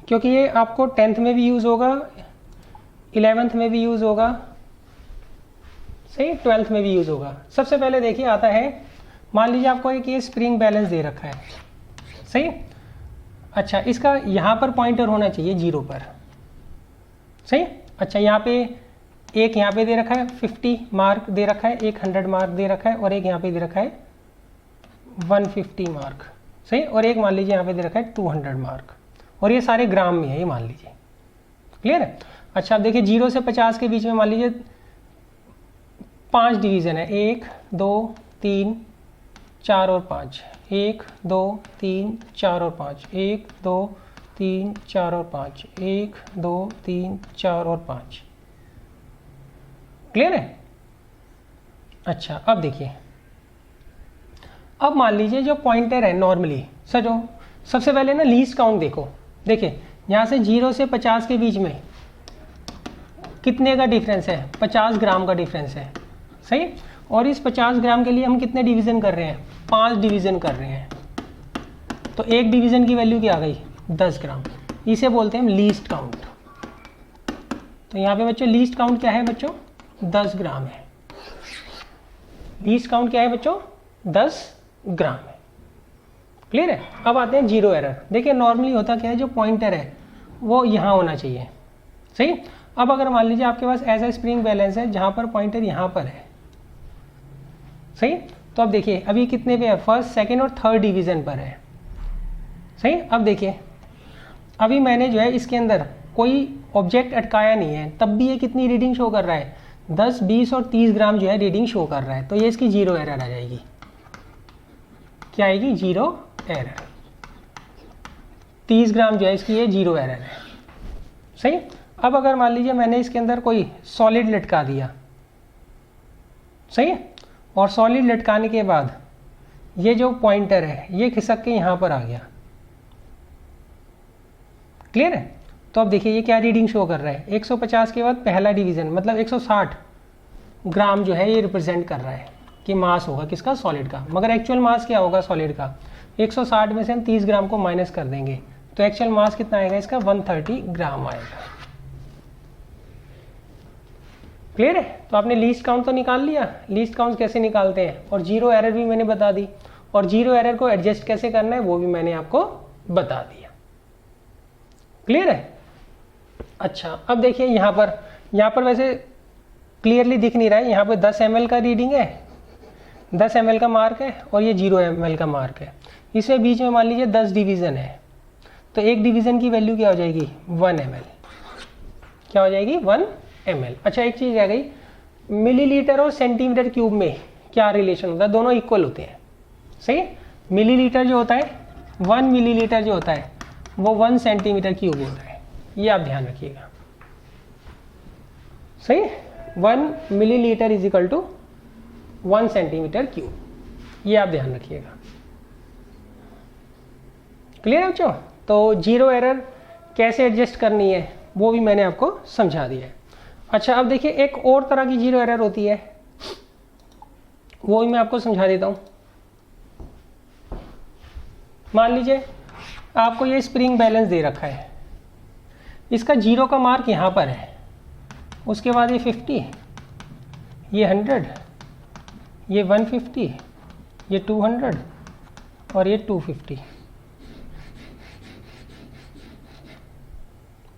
क्योंकि ये आपको 10th में भी यूज़ होगा, 11th में भी यूज़ होगा, सही, 12th में भी यूज़ होगा। सबसे पहले देखिए आता है, मान लीजिए आपको एक ये स्प्रिंग बैलेंस दे रखा है, सही। अच्छा, इसका यहाँ पर पॉइंटर होना चाहिए 0 पर, सही। अच्छा, यहाँ पे एक यहाँ पे दे रखा है 50 मार्क दे रखा है, एक 100 मार्क दे रखा है, और एक यहाँ पे दे रखा है 150 मार्क, सही। और एक मान लीजिए यहाँ पे दे रखा है 200 मार्क, और ये सारे ग्राम में है, ये मान लीजिए, क्लियर है। अच्छा, अब देखिए 0 से 50 के बीच में मान लीजिए 5 डिवीज़न है, 1 2 3 4 और 5, 1 2 3 4 और 5, 1 2 3 4 और 5, 1 2 3 4 और 5। क्लियर है? अच्छा, अब देखिए, अब मान लीजिए जो पॉइंटर है नॉर्मली जो सबसे पहले ना लीस्ट काउंट देखो। देखिए यहाँ से 0 से 50 के बीच में कितने का डिफरेंस है? 50 ग्राम का डिफरेंस है, सही। और इस 50 ग्राम के लिए हम कितने डिवीज़न कर रहे हैं? 5 डिवीज़न कर रहे हैं। तो एक डिवीज़न की वैल्यू क्या आ गई? 10 ग्राम। इसे बोलते हैं हम लीस्ट काउंट। तो यहाँ पे बच्चों लीस्ट काउंट क्या है बच्चों? 10 ग्राम है। लीस्ट काउंट क्या है बच्चों? 10 ग्राम है। क्लियर है? अब आते हैं जीरो एरर। देखिए नॉर्मली होता क्या है, जो पॉइंटर है वो यहाँ होना चाहिए, सही। अब अगर मान लीजिए आपके पास ऐसा स्प्रिंग बैलेंस है जहाँ पर पॉइंटर यहाँ पर है, सही। तो अब देखिए अभी कितने पे है? फर्स्ट, सेकंड और थर्ड डिवीज़न पर है, सही। अब देखिए अभी मैंने जो है इसके अंदर कोई ऑब्जेक्ट अटकाया नहीं है, तब भी ये कितनी रीडिंग शो कर रहा है? 10, 20 और 30 ग्राम जो है रीडिंग शो कर रहा है। तो ये इसकी जीरो एरर आ जाएगी। क्या आएगी? Zero error. 30 ग्राम जो है इसकी ये जीरो एरर है, सही। अब अगर मान लीजिए मैंने इसके अंदर कोई सॉलिड लटका दिया, सही, और सॉलिड लटकाने के बाद ये जो पॉइंटर है ये खिसक के यहाँ पर आ गया। क्लियर है? तो अब देखिए ये क्या रीडिंग शो कर रहा है? 150 के बाद पहला डिवीज़न, मतलब 160 ग्राम जो है ये रिप्रेजेंट कर रहा है कि मास होगा किसका? सॉलिड का। मगर एक्चुअल मास क्या होगा सॉलिड का? 160 में से हम 30 ग्राम को माइनस कर देंगे, तो एक्चुअल मास कितना आएगा इसका? 130 ग्राम आएगा। क्लियर है? तो आपने लीस्ट काउंट तो निकाल लिया। लीस्ट काउंट कैसे निकालते हैं, और जीरो एरर भी मैंने बता दी, और जीरो एरर को एडजस्ट कैसे करना है वो भी मैंने आपको बता दिया। क्लियर है? अच्छा, अब देखिए यहाँ पर वैसे क्लियरली दिख नहीं रहा है, यहाँ पर 10 ml का रीडिंग है, 10 ml का मार्क है, और ये 0 ml का मार्क है। इसमें बीच में मान लीजिए 10 डिवीज़न है, तो एक डिवीज़न की वैल्यू क्या हो जाएगी? 1 ml। क्या हो जाएगी? 1 ml। अच्छा, एक चीज़ रह गई, मिलीलीटर और सेंटीमीटर क्यूब में क्या रिलेशन होता है? दोनों इक्वल होते हैं, सही। मिलीलीटर जो होता है, 1 मिलीलीटर जो होता है वो 1 सेंटीमीटर क्यूब होता है, ये आप ध्यान रखिएगा, सही। 1 millilitre is equal to 1 centimetre cube, ये आप ध्यान रखिएगा। क्लियर है बच्चों? तो जीरो एरर कैसे एडजस्ट करनी है वो भी मैंने आपको समझा दिया है। अच्छा, अब देखिए एक और तरह की जीरो एरर होती है, वो भी मैं आपको समझा देता हूँ। मान लीजिए आपको ये स्प्रिंग बैलेंस दे रखा है, इसका जीरो का मार्क यहाँ पर है, उसके बाद ये 50, ये 100, ये 150, ये 200 और ये 250।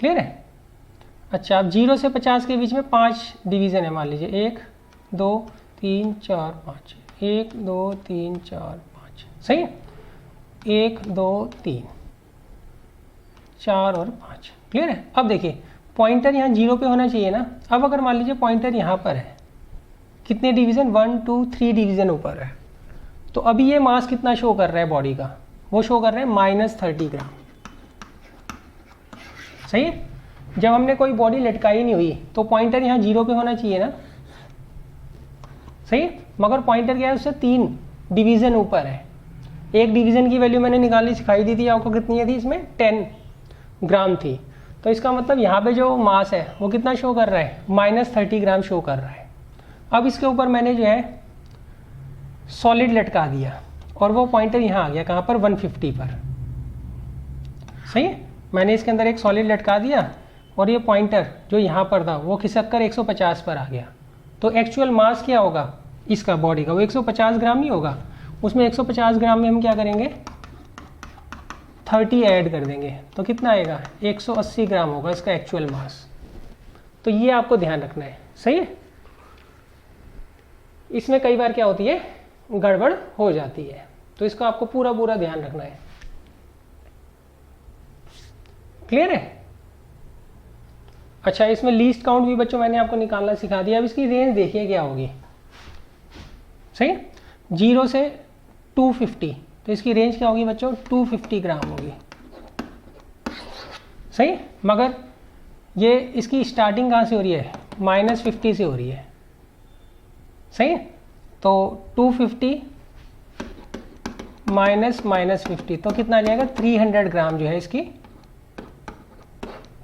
क्लियर है? अच्छा, अब 0 से 50 के बीच में 5 डिवीज़न है, मान लीजिए 1 2 3 4 5, 1 2 3 4 5, सही। 1 2 3 4 और 5। क्लियर है? अब देखिए पॉइंटर यहाँ 0 पे होना चाहिए ना। अब अगर मान लीजिए पॉइंटर यहाँ पर है, कितने डिवीज़न? 1 2 3 डिवीज़न ऊपर है, तो अभी ये मास कितना शो कर रहा है बॉडी का? वो शो कर रहा है -30 ग्राम, सही है। जब हमने कोई बॉडी लटकाई नहीं हुई तो पॉइंटर यहाँ 0 पे होना चाहिए ना, सही। मगर पॉइंटर क्या है? उससे 3 डिवीज़न ऊपर है। एक डिवीज़न की वैल्यू मैंने निकालनी सिखाई दी थी आपको, कितनी थी? इसमें 10 ग्राम थी। तो इसका मतलब यहाँ पे जो मास है वो कितना शो कर रहा है? -30 ग्राम शो कर रहा है। अब इसके ऊपर मैंने जो है सॉलिड लटका दिया और वो पॉइंटर यहाँ आ गया, कहाँ पर? 150 पर, सही है। मैंने इसके अंदर एक सॉलिड लटका दिया और ये पॉइंटर जो यहाँ पर था वो खिसक कर 150 पर आ गया। तो एक्चुअल मास क्या होगा इसका बॉडी का? वो 150 ग्राम नहीं होगा, उसमें 150 ग्राम में हम क्या करेंगे? 30 ऐड कर देंगे, तो कितना आएगा? 180 ग्राम होगा इसका एक्चुअल मास। तो ये आपको ध्यान रखना है, सही है। इसमें कई बार क्या होती है? गड़बड़ हो जाती है, तो इसका आपको पूरा ध्यान रखना है। क्लियर है? अच्छा, इसमें लीस्ट काउंट भी बच्चों मैंने आपको निकालना सिखा दिया। अब इसकी रेंज देखिए क्या होगी। सही। 0 से 250, तो इसकी रेंज क्या होगी बच्चों, 250 ग्राम होगी। सही, मगर ये इसकी स्टार्टिंग कहाँ से हो रही है, -50 से हो रही है। सही, तो 250 -50 तो कितना आ जाएगा, 300 ग्राम जो है इसकी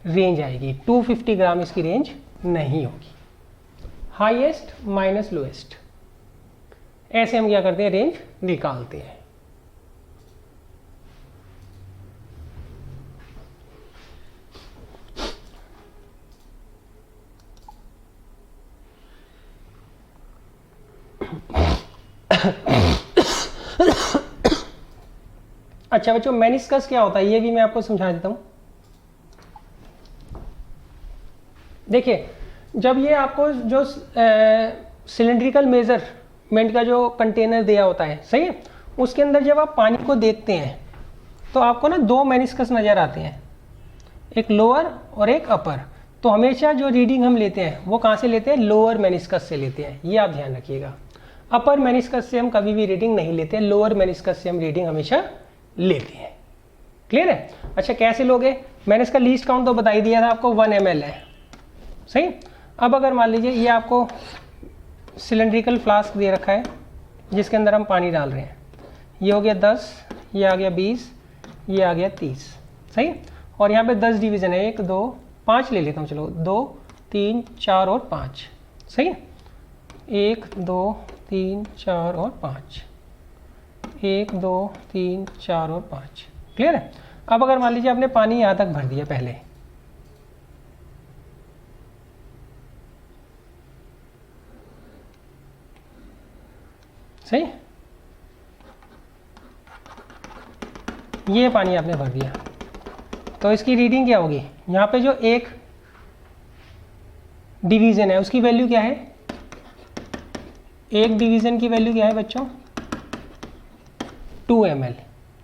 रेंज आएगी। 250 ग्राम इसकी रेंज नहीं होगी। हाईएस्ट माइनस लोएस्ट, ऐसे हम क्या करते हैं, रेंज निकालते हैं। अच्छा बच्चों, मेनिस्कस क्या होता है ये भी मैं आपको समझा देता हूं। देखिए, जब ये आपको जो सिलेंड्रिकल मेजरमेंट का जो कंटेनर दिया होता है, सही है, उसके अंदर जब आप पानी को देखते हैं तो आपको ना 2 मेनिस्कस नज़र आते हैं, एक लोअर और एक अपर। तो हमेशा जो रीडिंग हम लेते हैं वो कहाँ से लेते हैं, लोअर मेनिस्कस से लेते हैं, ये आप ध्यान रखिएगा। अपर मेनिस्कस से हम कभी भी रीडिंग नहीं लेते हैं, लोअर मेनिस्कस से हम रीडिंग हमेशा लेते हैं। क्लियर है। अच्छा, कैसे लोगे, मैंने इसका लीस्ट काउंट तो बता ही दिया था आपको, 1 ml है। सही, अब अगर मान लीजिए ये आपको सिलेंड्रिकल फ्लास्क दे रखा है जिसके अंदर हम पानी डाल रहे हैं, ये हो गया 10, ये आ गया 20, ये आ गया 30। सही, और यहाँ पे 10 डिवीज़न है, 1 2 5 ले लेता हूँ, चलो 2 3 4 और 5। सही, 1 2 3 4 और 5, 1 2 3 4 और 5। क्लियर है। अब अगर मान लीजिए आपने पानी यहाँ तक भर दिया पहले, सही, ये पानी आपने भर दिया, तो इसकी रीडिंग क्या होगी, यहाँ पे जो एक डिवीज़न है उसकी वैल्यू क्या है, एक डिवीज़न की वैल्यू क्या है बच्चों, 2 ml।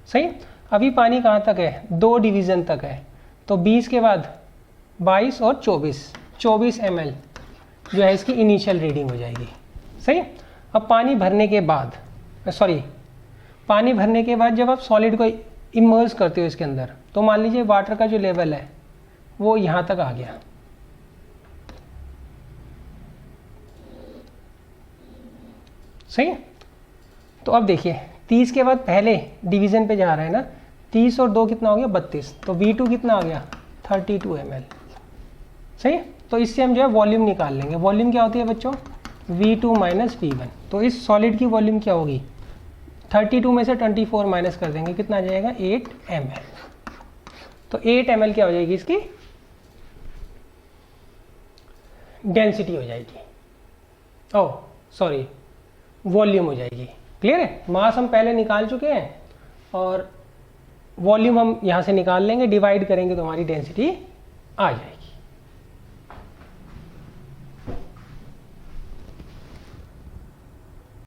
सही, अभी पानी कहाँ तक है, 2 डिवीज़न तक है, तो 20 के बाद 22 और 24 ml जो है इसकी इनिशियल रीडिंग हो जाएगी। सही, अब पानी भरने के बाद जब आप सॉलिड को इमर्ज करते हो इसके अंदर, तो मान लीजिए वाटर का जो लेवल है वो यहाँ तक आ गया। सही, तो अब देखिए 30 के बाद पहले डिवीज़न पे जा रहा है ना, 30 और 2 कितना हो गया, 32, तो V2 कितना आ गया, 32 ml। सही, तो इससे हम जो है वॉल्यूम निकाल लेंगे। वॉल्यूम क्या होती है बच्चों, V2 माइनस V1। तो इस सॉलिड की वॉल्यूम क्या होगी, 32 में से 24 माइनस कर देंगे, कितना आ जाएगा, 8 ml। तो 8 ml क्या हो जाएगी, इसकी डेंसिटी हो जाएगी, ओह सॉरी, वॉल्यूम हो जाएगी। क्लियर है। मास हम पहले निकाल चुके हैं और वॉल्यूम हम यहाँ से निकाल लेंगे, डिवाइड करेंगे तो हमारी डेंसिटी आ जाएगी।